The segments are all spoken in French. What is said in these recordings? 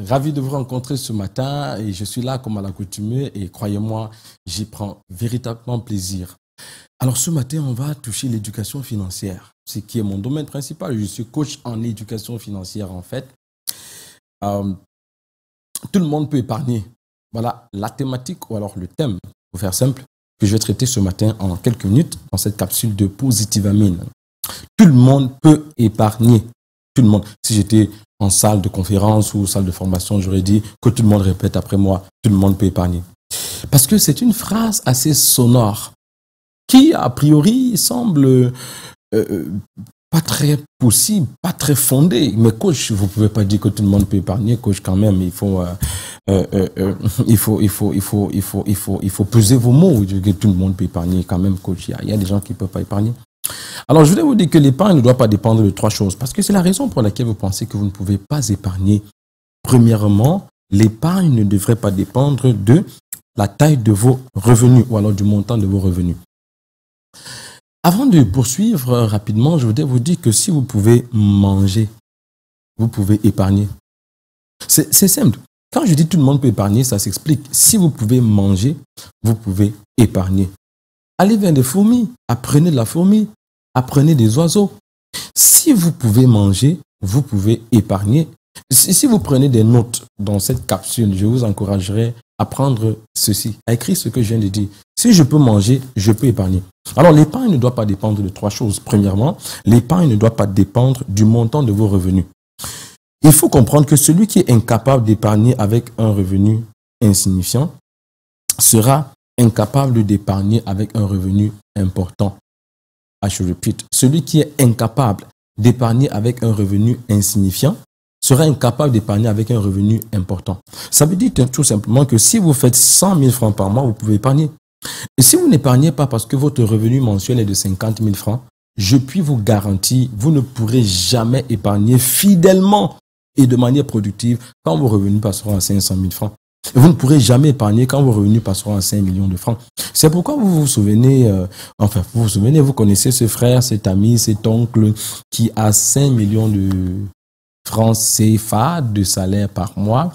Ravi de vous rencontrer ce matin et je suis là comme à l'accoutumée et croyez-moi, j'y prends véritablement plaisir. Alors ce matin, on va toucher l'éducation financière, ce qui est mon domaine principal. Je suis coach en éducation financière en fait. Tout le monde peut épargner. Voilà la thématique ou alors le thème, pour faire simple, que je vais traiter ce matin en quelques minutes dans cette capsule de Positive Amine. Tout le monde peut épargner. Tout le monde. Si j'étais en salle de conférence ou salle de formation, j'aurais dit que tout le monde répète après moi, tout le monde peut épargner. Parce que c'est une phrase assez sonore qui, a priori, semble pas très possible, pas très fondée. Mais coach, vous pouvez pas dire que tout le monde peut épargner. Coach, quand même, il faut peser vos mots. Que tout le monde peut épargner quand même, coach. Il y a des gens qui ne peuvent pas épargner. Alors, je voulais vous dire que l'épargne ne doit pas dépendre de trois choses. Parce que c'est la raison pour laquelle vous pensez que vous ne pouvez pas épargner. Premièrement, l'épargne ne devrait pas dépendre de la taille de vos revenus ou alors du montant de vos revenus. Avant de poursuivre rapidement, je voudrais vous dire que si vous pouvez manger, vous pouvez épargner. C'est simple. Quand je dis tout le monde peut épargner, ça s'explique. Si vous pouvez manger, vous pouvez épargner. Allez vers des fourmis, apprenez de la fourmi, apprenez des oiseaux. Si vous pouvez manger, vous pouvez épargner. Si vous prenez des notes dans cette capsule, je vous encouragerai à prendre ceci, à écrire ce que je viens de dire. Si je peux manger, je peux épargner. Alors, l'épargne ne doit pas dépendre de trois choses. Premièrement, l'épargne ne doit pas dépendre du montant de vos revenus. Il faut comprendre que celui qui est incapable d'épargner avec un revenu insignifiant sera incapable d'épargner avec un revenu important. Je répète, celui qui est incapable d'épargner avec un revenu insignifiant sera incapable d'épargner avec un revenu important. Ça veut dire tout simplement que si vous faites 100 000 francs par mois, vous pouvez épargner. Et si vous n'épargnez pas parce que votre revenu mensuel est de 50 000 francs, je puis vous garantir, vous ne pourrez jamais épargner fidèlement et de manière productive quand vos revenus passeront à 500 000 francs. Et vous ne pourrez jamais épargner quand vos revenus passeront à 5 millions de francs. C'est pourquoi vous vous souvenez, vous connaissez ce frère, cet ami, cet oncle qui a 5 millions de francs CFA de salaire par mois,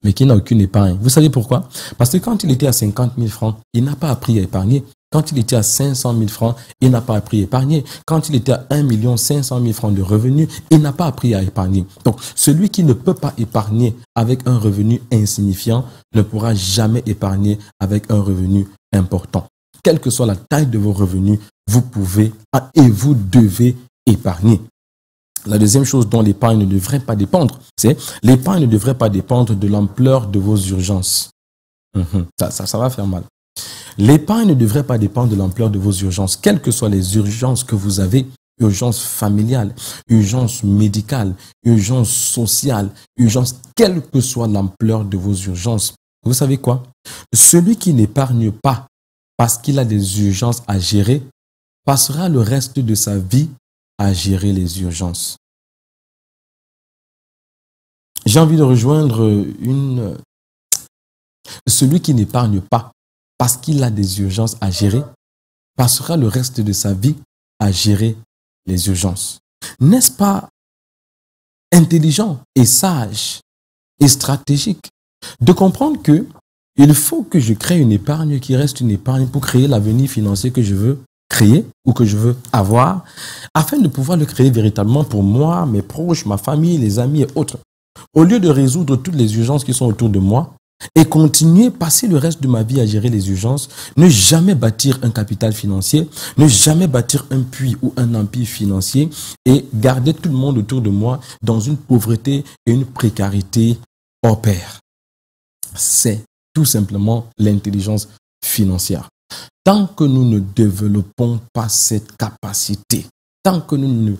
mais qui n'a aucune épargne. Vous savez pourquoi? Parce que quand il était à 50 000 francs, il n'a pas appris à épargner. Quand il était à 500 000 francs, il n'a pas appris à épargner. Quand il était à 1 500 000 francs de revenus, il n'a pas appris à épargner. Donc, celui qui ne peut pas épargner avec un revenu insignifiant ne pourra jamais épargner avec un revenu important. Quelle que soit la taille de vos revenus, vous pouvez et vous devez épargner. La deuxième chose dont l'épargne ne devrait pas dépendre, c'est l'épargne ne devrait pas dépendre de l'ampleur de vos urgences. Ça va faire mal. L'épargne ne devrait pas dépendre de l'ampleur de vos urgences, quelles que soient les urgences que vous avez, urgence familiale, urgence médicale, urgence sociale, urgence, quelle que soit l'ampleur de vos urgences. Vous savez quoi? Celui qui n'épargne pas parce qu'il a des urgences à gérer passera le reste de sa vie à gérer les urgences. J'ai envie de rejoindre celui qui n'épargne pas parce qu'il a des urgences à gérer passera le reste de sa vie à gérer les urgences. N'est-ce pas intelligent et sage et stratégique de comprendre que il faut que je crée une épargne qui reste une épargne pour créer l'avenir financier que je veux créer ou que je veux avoir, afin de pouvoir le créer véritablement pour moi, mes proches, ma famille, les amis et autres. Au lieu de résoudre toutes les urgences qui sont autour de moi et continuer, passer le reste de ma vie à gérer les urgences, ne jamais bâtir un capital financier, ne jamais bâtir un puits ou un empire financier et garder tout le monde autour de moi dans une pauvreté et une précarité hors pair. C'est tout simplement l'intelligence financière. Tant que nous ne développons pas cette capacité, tant que nous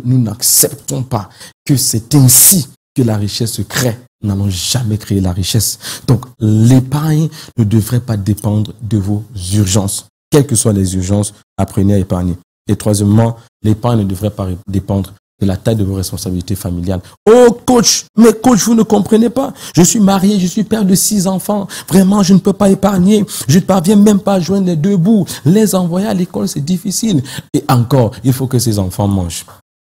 n'acceptons pas que c'est ainsi que la richesse se crée, nous n'allons jamais créer la richesse. Donc, l'épargne ne devrait pas dépendre de vos urgences. Quelles que soient les urgences, apprenez à épargner. Et troisièmement, l'épargne ne devrait pas dépendre de la taille de vos responsabilités familiales. Oh coach, mais coach, vous ne comprenez pas. Je suis marié, je suis père de 6 enfants. Vraiment, je ne peux pas épargner. Je ne parviens même pas à joindre les deux bouts. Les envoyer à l'école, c'est difficile. Et encore, il faut que ces enfants mangent.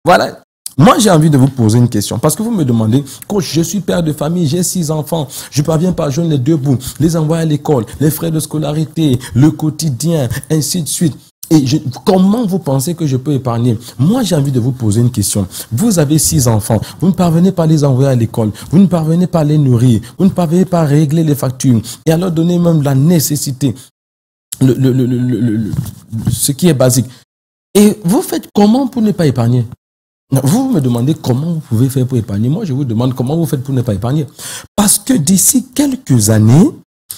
Voilà. Moi, j'ai envie de vous poser une question. Parce que vous me demandez, coach, je suis père de famille, j'ai 6 enfants. Je ne parviens pas à joindre les deux bouts. Les envoyer à l'école, les frais de scolarité, le quotidien, ainsi de suite. Et comment vous pensez que je peux épargner? Moi, j'ai envie de vous poser une question. Vous avez 6 enfants. Vous ne parvenez pas à les envoyer à l'école. Vous ne parvenez pas à les nourrir. Vous ne parvenez pas à régler les factures. Et à leur donner même la nécessité. Ce qui est basique. Et vous faites comment pour ne pas épargner? Vous me demandez comment vous pouvez faire pour épargner. Moi, je vous demande comment vous faites pour ne pas épargner. Parce que d'ici quelques années,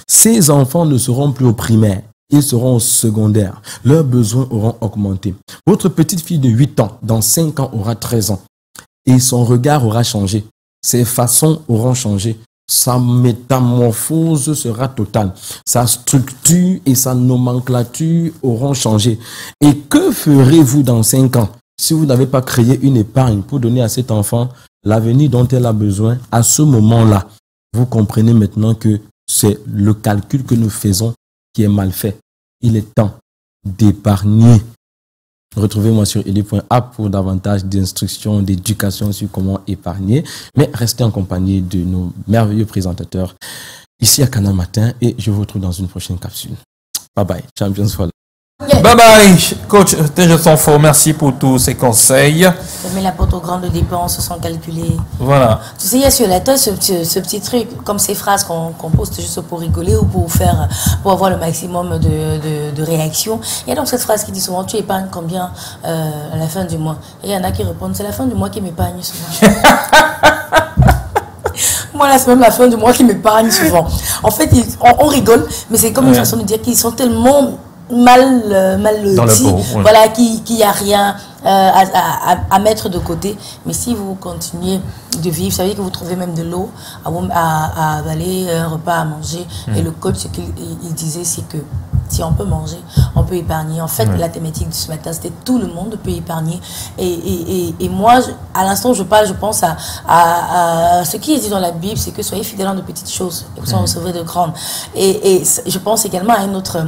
ces enfants ne seront plus au primaire. Ils seront au secondaire. Leurs besoins auront augmenté. Votre petite fille de 8 ans, dans 5 ans, aura 13 ans. Et son regard aura changé. Ses façons auront changé. Sa métamorphose sera totale. Sa structure et sa nomenclature auront changé. Et que ferez-vous dans 5 ans si vous n'avez pas créé une épargne pour donner à cet enfant l'avenir dont elle a besoin à ce moment-là? Vous comprenez maintenant que c'est le calcul que nous faisons qui est mal fait. Il est temps d'épargner. Retrouvez-moi sur eli.app pour davantage d'instructions, d'éducation sur comment épargner. Mais restez en compagnie de nos merveilleux présentateurs ici à Canal Matin et je vous retrouve dans une prochaine capsule. Bye bye. Champions Fall. Bye bye, coach TG Sonfo, merci pour tous ces conseils. Mais la porte aux grandes dépenses sont calculées. Voilà. Tu sais, il y a sur la tête ce petit truc, comme ces phrases qu'on poste juste pour rigoler ou pour avoir le maximum de réactions. Il y a donc cette phrase qui dit souvent, tu épargnes combien à la fin du mois? Et il y en a qui répondent, c'est la fin du mois qui m'épargne souvent. Moi, là, c'est même la fin du mois qui m'épargne souvent. En fait, on rigole, mais c'est comme une façon de dire qu'ils sont tellement mal lotis, voilà, qu'il n'y a rien à mettre de côté. Mais si vous continuez de vivre, vous savez que vous trouvez même de l'eau à avaler, un repas à manger. Et le coach, ce qu'il disait, c'est que si on peut manger, on peut épargner. En fait, la thématique de ce matin, c'était tout le monde peut épargner. Et moi, à l'instant où je parle, je pense à ce qui est dit dans la Bible, c'est que soyez fidèles dans de petites choses et vous en recevrez de grandes. Et je pense également à une autre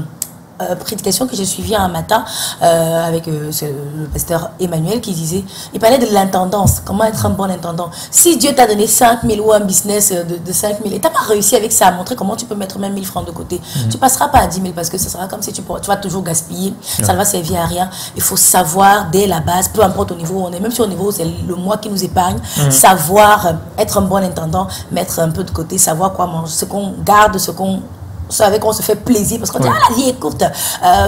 prédication que j'ai suivie un matin avec le pasteur Emmanuel qui disait, il parlait de l'intendance, comment être un bon intendant. Si Dieu t'a donné 5 000 ou un business de 5 000 et tu n'as pas réussi avec ça à montrer comment tu peux mettre même 1 000 francs de côté, tu ne passeras pas à 10 000 parce que ce sera comme si tu vas toujours gaspiller, ça ne va servir à rien. Il faut savoir dès la base, peu importe au niveau où on est, même si au niveau où c'est le mois qui nous épargne, savoir être un bon intendant, mettre un peu de côté, savoir quoi manger, ce qu'on garde, ce qu'on savez qu'on se fait plaisir parce qu'on dit ah la vie est courte,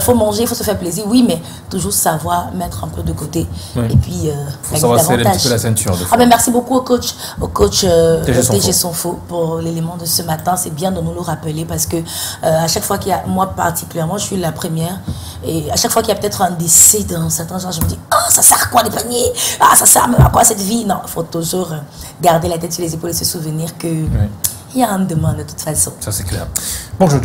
faut manger, faut se faire plaisir, oui, mais toujours savoir mettre un peu de côté et puis faut savoir serrer un petit peu la ceinture. Ben merci beaucoup au coach TG Sonfo pour l'élément de ce matin. C'est bien de nous le rappeler parce que à chaque fois qu'il y a, moi particulièrement, je suis la première et à chaque fois qu'il y a peut-être un décès dans certains gens, je me dis ah ça sert à quoi d'épargner, ah ça sert à quoi cette vie. Non, il faut toujours garder la tête sur les épaules et se souvenir que il y a un demain de toute façon. Ça c'est clair. Bonjour.